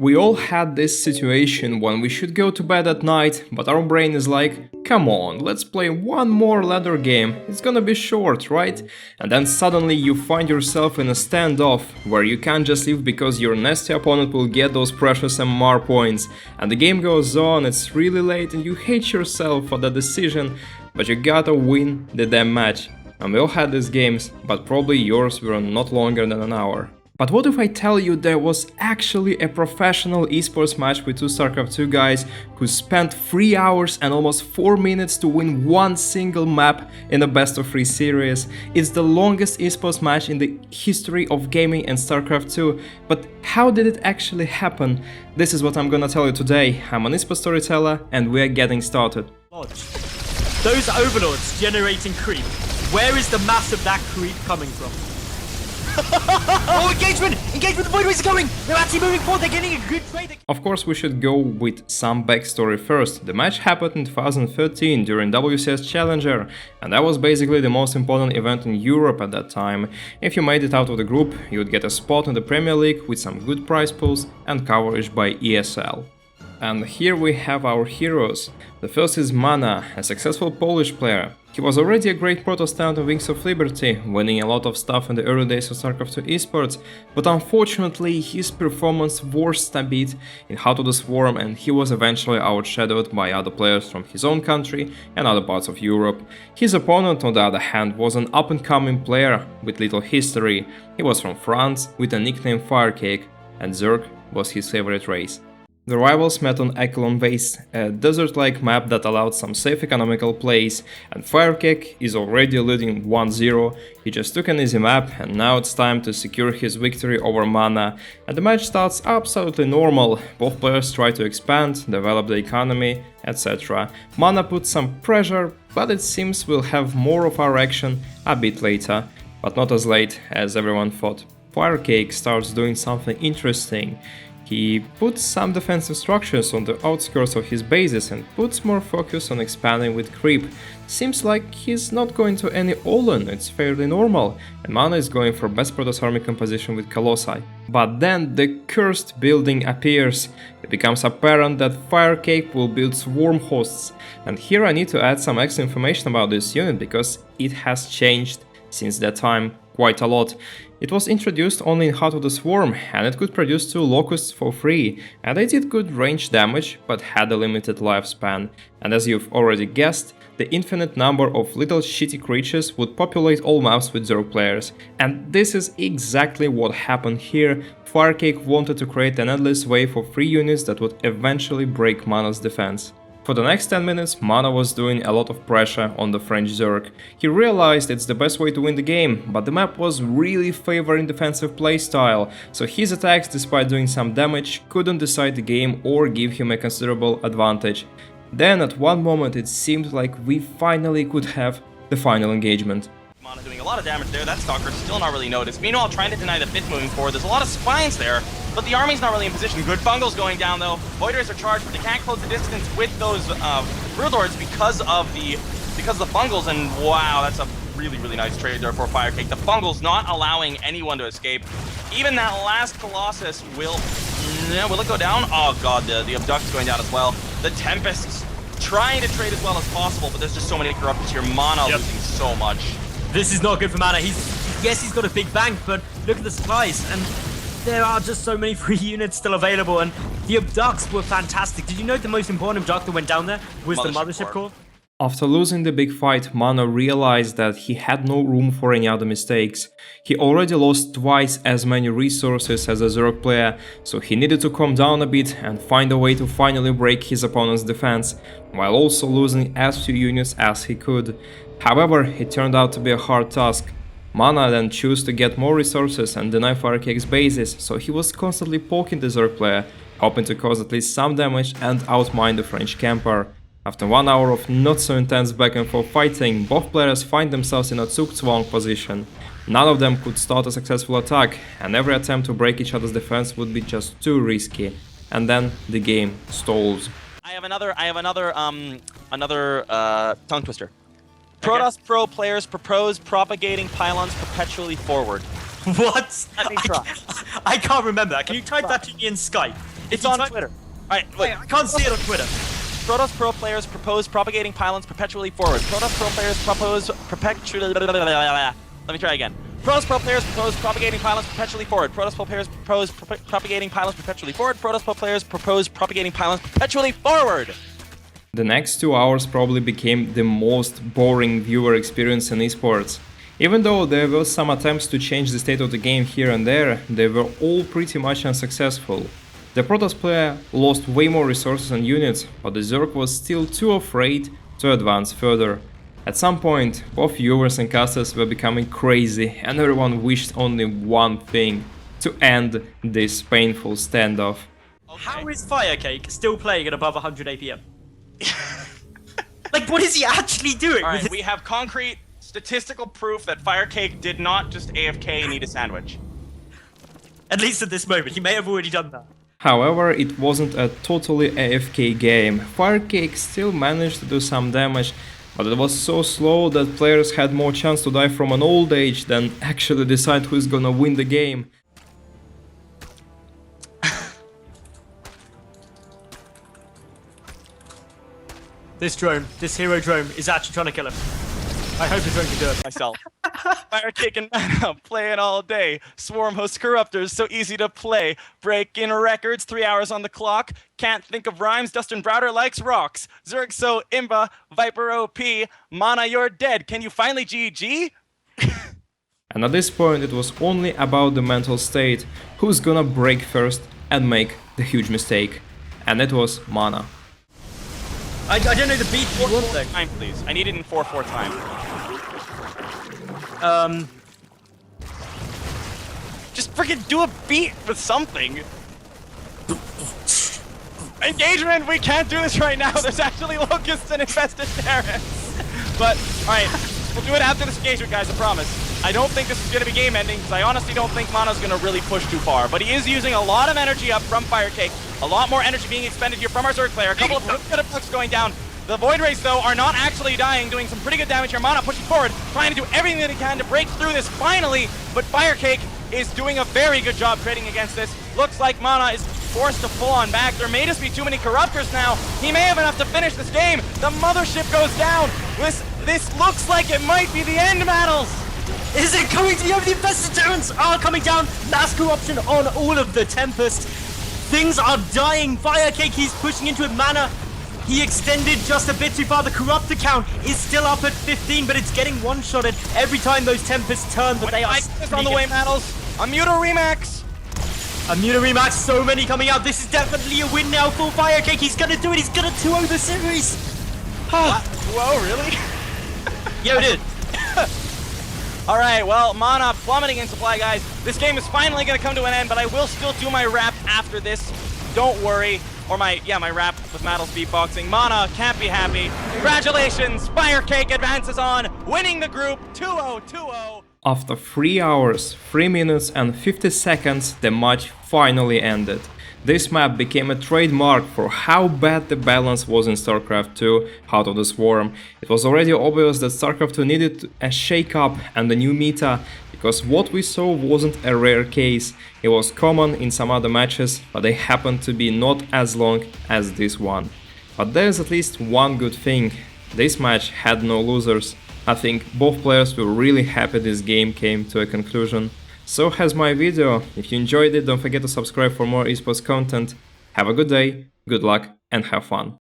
We all had this situation when we should go to bed at night, but our brain is like, come on, let's play one more ladder game, it's gonna be short, right? And then suddenly you find yourself in a standoff, where you can't just leave because your nasty opponent will get those precious MMR points, and the game goes on, it's really late and you hate yourself for that decision, but you gotta win the damn match. And we all had these games, but probably yours were not longer than an hour. But what if I tell you there was actually a professional esports match with two StarCraft 2 guys who spent 3 hours and almost 4 minutes to win one single map in a best of 3 series? It's the longest esports match in the history of gaming and StarCraft 2, but how did it actually happen? This is what I'm gonna tell you today. I'm an esports storyteller and we're getting started. Those overlords generating creep. Where is the mass of that creep coming from? Oh, engagement! Engagement! The Void Rays are coming! They're actually moving forward, they're getting a good trade! Of course, we should go with some backstory first. The match happened in 2013 during WCS Challenger, and that was basically the most important event in Europe at that time. If you made it out of the group, you would get a spot in the Premier League with some good prize pools and coverage by ESL. And here we have our heroes. The first is MaNa, a successful Polish player. He was already a great protestant of Wings of Liberty, winning a lot of stuff in the early days of StarCraft 2 esports, but unfortunately his performance worsened a bit in Heart of the Swarm and he was eventually outshadowed by other players from his own country and other parts of Europe. His opponent, on the other hand, was an up-and-coming player with little history. He was from France with the nickname FireCake, and Zerg was his favorite race. The rivals met on Echelon Base, a desert-like map that allowed some safe economical plays, and FireCake is already leading 1-0, he just took an easy map and now it's time to secure his victory over MaNa, and the match starts absolutely normal, both players try to expand, develop the economy, etc. MaNa puts some pressure, but it seems we'll have more of our action a bit later, but not as late as everyone thought. FireCake starts doing something interesting. He puts some defensive structures on the outskirts of his bases and puts more focus on expanding with creep. Seems like he's not going to any all-in, it's fairly normal, and MaNa is going for best Protoss army composition with Colossi. But then the cursed building appears. It becomes apparent that FireCake will build swarm hosts, and here I need to add some extra information about this unit because it has changed since that time quite a lot. It was introduced only in Heart of the Swarm, and it could produce 2 locusts for free, and they did good range damage, but had a limited lifespan. And as you've already guessed, the infinite number of little shitty creatures would populate all maps with Zerg players. And this is exactly what happened here. FireCake wanted to create an endless wave of free units that would eventually break MaNa's defense. For the next 10 minutes, MaNa was doing a lot of pressure on the French Zerg. He realized it's the best way to win the game, but the map was really favoring defensive playstyle, so his attacks, despite doing some damage, couldn't decide the game or give him a considerable advantage. Then at one moment it seemed like we finally could have the final engagement. MaNa doing a lot of damage there, that Stalker's still not really noticed. Meanwhile, trying to deny the pit moving forward, there's a lot of spines there, but the army's not really in position. Good bungles going down though, Void Rays are charged, but they can't close the distance with those Brood Lords because of the bungles, and wow, that's a really nice trade there for FireCake. The bungles not allowing anyone to escape. Even that last Colossus will it go down? Oh god, the Abduct's going down as well. The Tempests trying to trade as well as possible, but there's just so many corruptors here. MaNa losing so much. This is not good for MaNa. Yes, he's got a big bank, but look at the supplies, and there are just so many free units still available, and the Abducts were fantastic. Did you know the most important Abduct that went down there was the Mothership Core? After losing the big fight, MaNa realized that he had no room for any other mistakes. He already lost twice as many resources as a Zerg player, so he needed to calm down a bit and find a way to finally break his opponent's defense, while also losing as few units as he could. However, it turned out to be a hard task. MaNa then chose to get more resources and deny FireCake's bases, so he was constantly poking the Zerg player, hoping to cause at least some damage and outmine the French camper. After 1 hour of not so intense back and forth fighting, both players find themselves in a zugzwang position. None of them could start a successful attack, and every attempt to break each other's defense would be just too risky. And then the game stalls. I have another tongue twister. Protoss Pro players propose propagating pylons perpetually forward. What? Let me try. I can't remember. Can you type that to me in Skype? It's on Twitter. Alright, look. I can't see it on Twitter. Protoss Pro players propose propagating pylons perpetually forward. Protoss Pro players propose perpetually... Let me try again. Protoss Pro players propose propagating pylons perpetually forward. Protoss Pro players propose propagating pylons perpetually forward. Protoss Pro players propose propagating pylons perpetually forward. The next 2 hours probably became the most boring viewer experience in esports. Even though there were some attempts to change the state of the game here and there, they were all pretty much unsuccessful. The Protoss player lost way more resources and units, but the Zerg was still too afraid to advance further. At some point, both viewers and casters were becoming crazy, and everyone wished only one thing: to end this painful standoff. Okay. How is FireCake still playing at above 100 APM? Like, what is he actually doing? Alright, we have concrete statistical proof that FireCake did not just AFK and eat a sandwich. At least at this moment, he may have already done that. However, it wasn't a totally AFK game. FireCake still managed to do some damage, but it was so slow that players had more chance to die from an old age than actually decide who's gonna win the game. This drone, this hero drone, is actually trying to kill him. I hope his drone can do it. Myself. FireCake and MaNa playing all day. Swarm hosts corruptors, so easy to play. Breaking records, 3 hours on the clock. Can't think of rhymes, Dustin Browder likes rocks. Zerg so Imba, Viper OP. MaNa, you're dead. Can you finally GG? And at this point it was only about the mental state, who's gonna break first and make the huge mistake. And it was MaNa. I don't know the beat you want though. Time, please. I need it in 4/4 time. Just freaking do a beat with something. Engagement! We can't do this right now. There's actually locusts and infested terrorists. But, alright, we'll do it after this engagement, guys, I promise. I don't think this is going to be game ending, because I honestly don't think MaNa's going to really push too far. But he is using a lot of energy up from FireCake. A lot more energy being expended here from our Zerg player. A couple of really good bugs going down. The Void Rays, though, are not actually dying, doing some pretty good damage here. MaNa pushing forward, trying to do everything that he can to break through this finally. But FireCake is doing a very good job trading against this. Looks like MaNa is forced to pull on back. There may just be too many corruptors now. He may have enough to finish this game. The mothership goes down. This looks like it might be the end, Mattles. Is it going to be over? The infested terrans are coming down. Mass corruption on all of the Tempest. Things are dying. FireCake, he's pushing into it. MaNa, he extended just a bit too far. The Corruptor count is still up at 15, but it's getting one-shotted every time those Tempests turn, but they are on the way, Mattles. A Muta Remax. A Muta Remax, so many coming out. This is definitely a win now for FireCake. He's gonna do it. He's gonna 2-0 the series. Whoa, really? Yeah, it did. Alright, well, MaNa plummeting in supply, guys. This game is finally going to come to an end, but I will still do my rap after this. Don't worry. Or my rap with Mattles beatboxing. MaNa can't be happy. Congratulations! FireCake advances on, winning the group 2-0, 2-0. After 3 hours, 3 minutes and 50 seconds, the match finally ended. This map became a trademark for how bad the balance was in StarCraft 2, Heart of the Swarm. It was already obvious that StarCraft 2 needed a shake-up and a new meta, because what we saw wasn't a rare case. It was common in some other matches, but they happened to be not as long as this one. But there's at least one good thing: this match had no losers. I think both players were really happy this game came to a conclusion. So has my video. If you enjoyed it, don't forget to subscribe for more esports content. Have a good day, good luck, and have fun.